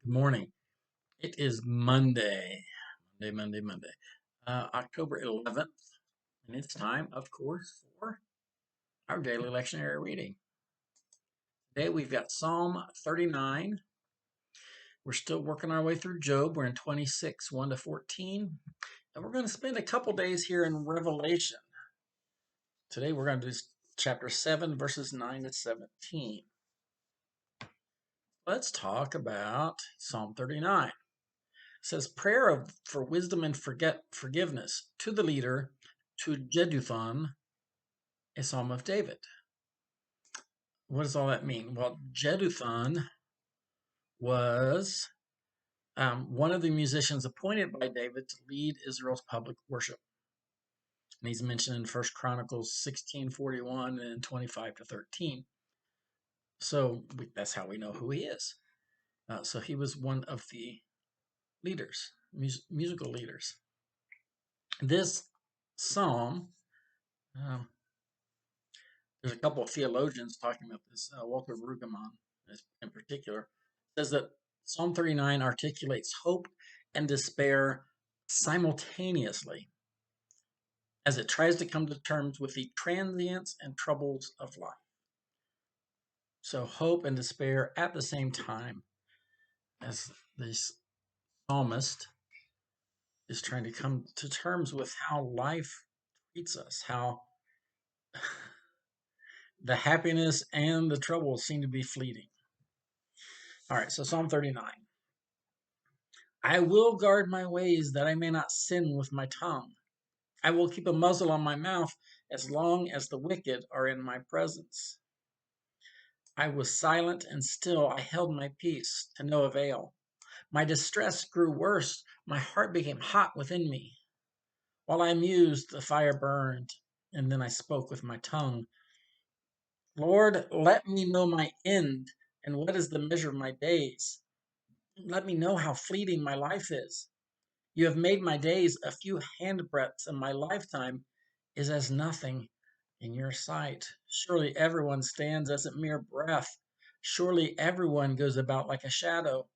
Good morning. It is Monday, October 11th, and it's time, of course, for our daily lectionary reading. Today we've got Psalm 39. We're still working our way through Job. We're in 26, 1 to 14, and we're going to spend a couple days here in Revelation. Today we're going to do chapter 7, verses 9 to 17. Let's talk about Psalm 39. It says prayer for wisdom and forgiveness to the leader, to Jeduthun, a psalm of David. What does all that mean? Well, Jeduthun was one of the musicians appointed by David to lead Israel's public worship. And he's mentioned in 1 Chronicles 16:41 and 25 to 13. So that's how we know who he is. So he was one of the leaders, musical leaders. This psalm, um, there's a couple of theologians talking about this. Walter Brueggemann, in particular, says that Psalm 39 articulates hope and despair simultaneously as it tries to come to terms with the transience and troubles of life. So, hope and despair at the same time as this psalmist is trying to come to terms with how life treats us, how the happiness and the troubles seem to be fleeting. All right, so Psalm 39. I will guard my ways that I may not sin with my tongue. I will keep a muzzle on my mouth as long as the wicked are in my presence. I was silent and still. I held my peace to no avail. My distress grew worse. My heart became hot within me. While I mused, the fire burned, and then I spoke with my tongue. Lord, let me know my end, and what is the measure of my days. Let me know how fleeting my life is. You have made my days a few handbreadths, and my lifetime is as nothing in your sight. Surely everyone stands as a mere breath. Surely everyone goes about like a shadow.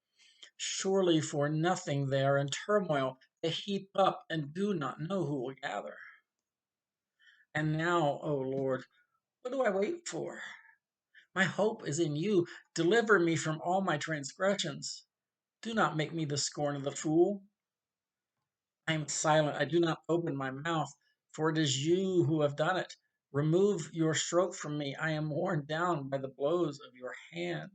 Surely for nothing they are in turmoil. They heap up and do not know who will gather. And now, O Lord, what do I wait for? My hope is in you. Deliver me from all my transgressions. Do not make me the scorn of the fool. I am silent. I do not open my mouth, for it is you who have done it. Remove your stroke from me. I am worn down by the blows of your hand.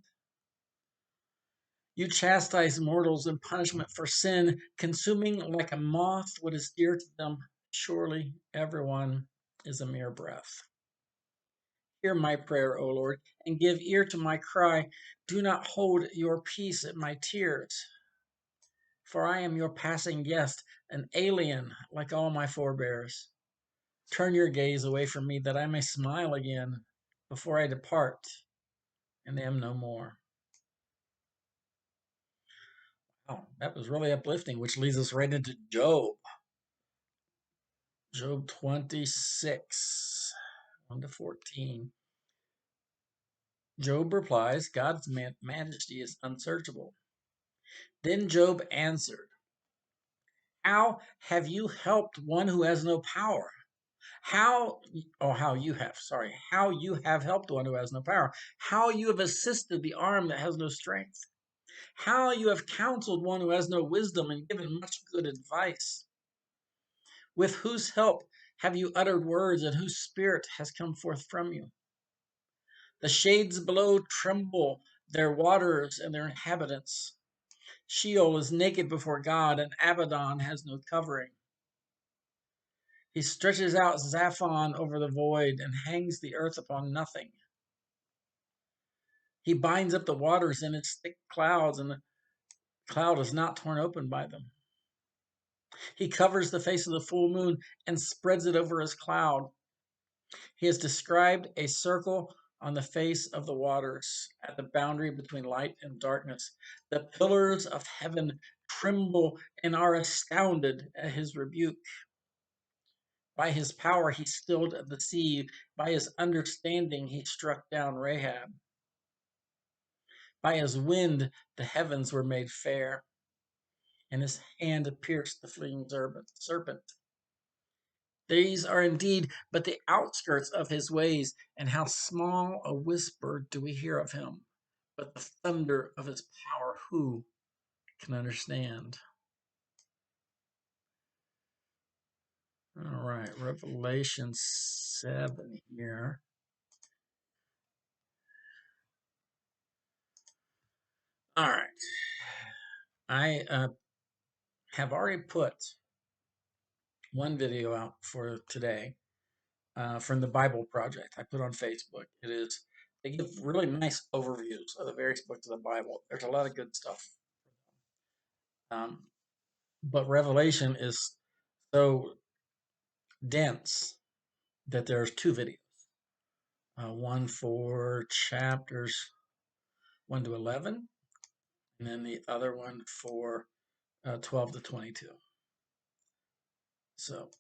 You chastise mortals in punishment for sin, consuming like a moth what is dear to them. Surely everyone is a mere breath. Hear my prayer, O Lord, and give ear to my cry. Do not hold your peace at my tears, for I am your passing guest, an alien like all my forebears. Turn your gaze away from me that I may smile again before I depart and am no more. Wow, that was really uplifting, which leads us right into Job. Job 26, 1 to 14. Job replies, God's majesty is unsearchable. Then Job answered, How have you helped one who has no power? How you have helped one who has no power. How you have assisted the arm that has no strength. How you have counseled one who has no wisdom and given much good advice. With whose help have you uttered words, and whose spirit has come forth from you? The shades below tremble, their waters and their inhabitants. Sheol is naked before God, and Abaddon has no covering. He stretches out Zaphon over the void and hangs the earth upon nothing. He binds up the waters in its thick clouds, and the cloud is not torn open by them. He covers the face of the full moon and spreads it over his cloud. He has described a circle on the face of the waters at the boundary between light and darkness. The pillars of heaven tremble and are astounded at his rebuke. By his power he stilled the sea. By his understanding he struck down Rahab. By his wind the heavens were made fair, and his hand pierced the fleeing serpent. These are indeed but the outskirts of his ways, and how small a whisper do we hear of him. But the thunder of his power, who can understand? All right, Revelation 7 here. All right. I have already put one video out for today from the Bible Project. I put on Facebook. They give really nice overviews of the various books of the Bible. There's a lot of good stuff. Um, but Revelation is so dense that there's two videos. One for chapters 1 to 11, and then the other one for 12 to 22. So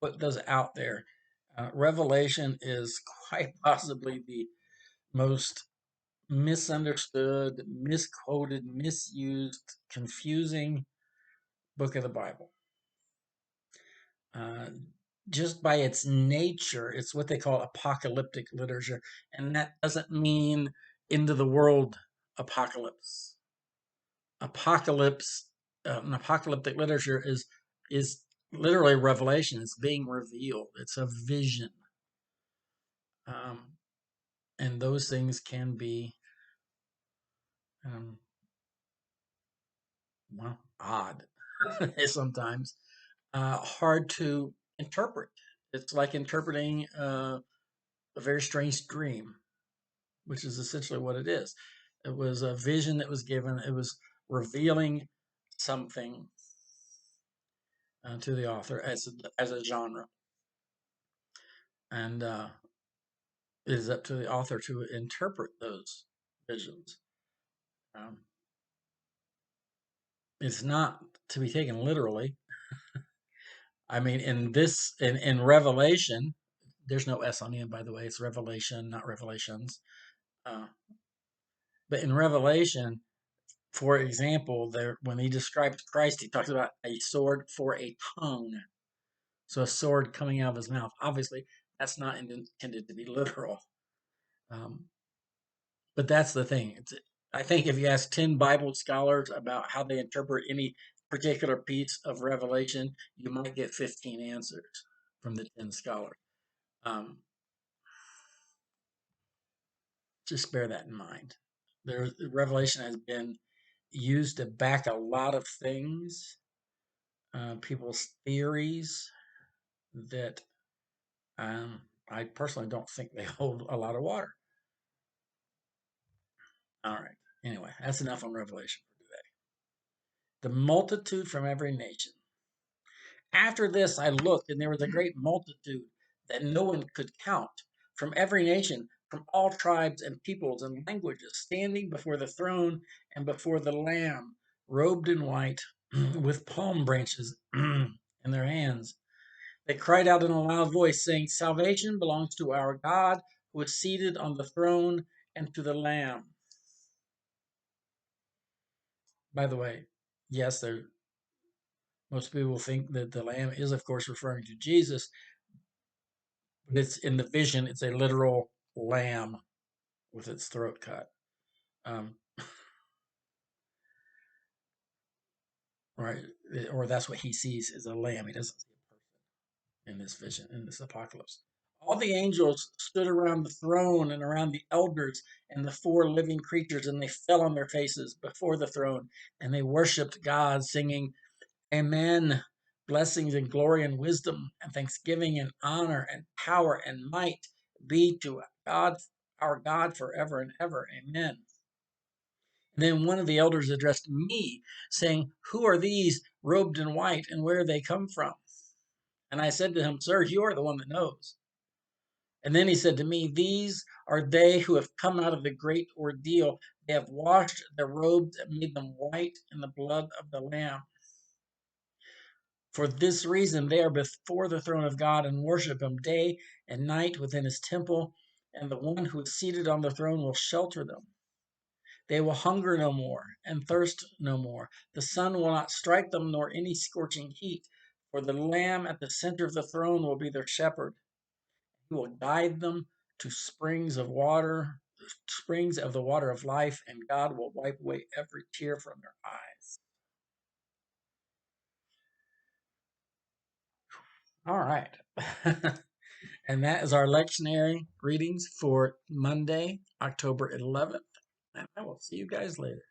put those out there. Revelation is quite possibly the most misunderstood, misquoted, misused, confusing book of the Bible. Uh, just by its nature, it's what they call apocalyptic literature, and that doesn't mean end of the world apocalypse. Apocalypse, an apocalyptic literature is literally revelation. It's being revealed. It's a vision, um, and those things can be um, well odd sometimes, hard to interpret. It's like interpreting a very strange dream, which is essentially what it is. It was a vision that was given. It was revealing something to the author as a genre, and it is up to the author to interpret those visions. Um, it's not to be taken literally. I mean, in Revelation, there's no S on the end, by the way. It's Revelation, not Revelations. Uh, but in Revelation, for example, there when he describes Christ, he talks about a sword for a tongue. So a sword coming out of his mouth. Obviously, that's not intended to be literal. Um, but that's the thing. I think if you ask 10 Bible scholars about how they interpret any particular piece of Revelation, you might get 15 answers from the 10 scholars. Um, just bear that in mind. Revelation has been used to back a lot of things, people's theories that I personally don't think they hold a lot of water. All right. Anyway, that's enough on Revelation for today. The multitude from every nation. After this, I looked, and there was a great multitude that no one could count, from every nation, from all tribes and peoples and languages, standing before the throne and before the Lamb, robed in white, with palm branches in their hands. They cried out in a loud voice, saying, Salvation belongs to our God, who is seated on the throne, and to the Lamb. By the way, yes, most people think that the Lamb is, of course, referring to Jesus, but it's in the vision, it's a literal lamb with its throat cut. Um, right? Or that's what he sees is a lamb. He doesn't see a person in this vision, in this apocalypse. All the angels stood around the throne and around the elders and the four living creatures, and they fell on their faces before the throne, and they worshiped God, singing, Amen. Blessings and glory and wisdom and thanksgiving and honor and power and might be to God, our God, forever and ever. Amen. And then one of the elders addressed me, saying, Who are these robed in white, and where do they come from? And I said to him, Sir, you are the one that knows. And then he said to me, These are they who have come out of the great ordeal. They have washed their robes and made them white in the blood of the Lamb. For this reason, they are before the throne of God and worship him day and night within his temple, and the one who is seated on the throne will shelter them. They will hunger no more and thirst no more. The sun will not strike them, nor any scorching heat. For the Lamb at the center of the throne will be their shepherd. He will guide them to springs of water, springs of the water of life, and God will wipe away every tear from their eyes. All right. And that is our lectionary readings for Monday, October 11th. And I will see you guys later.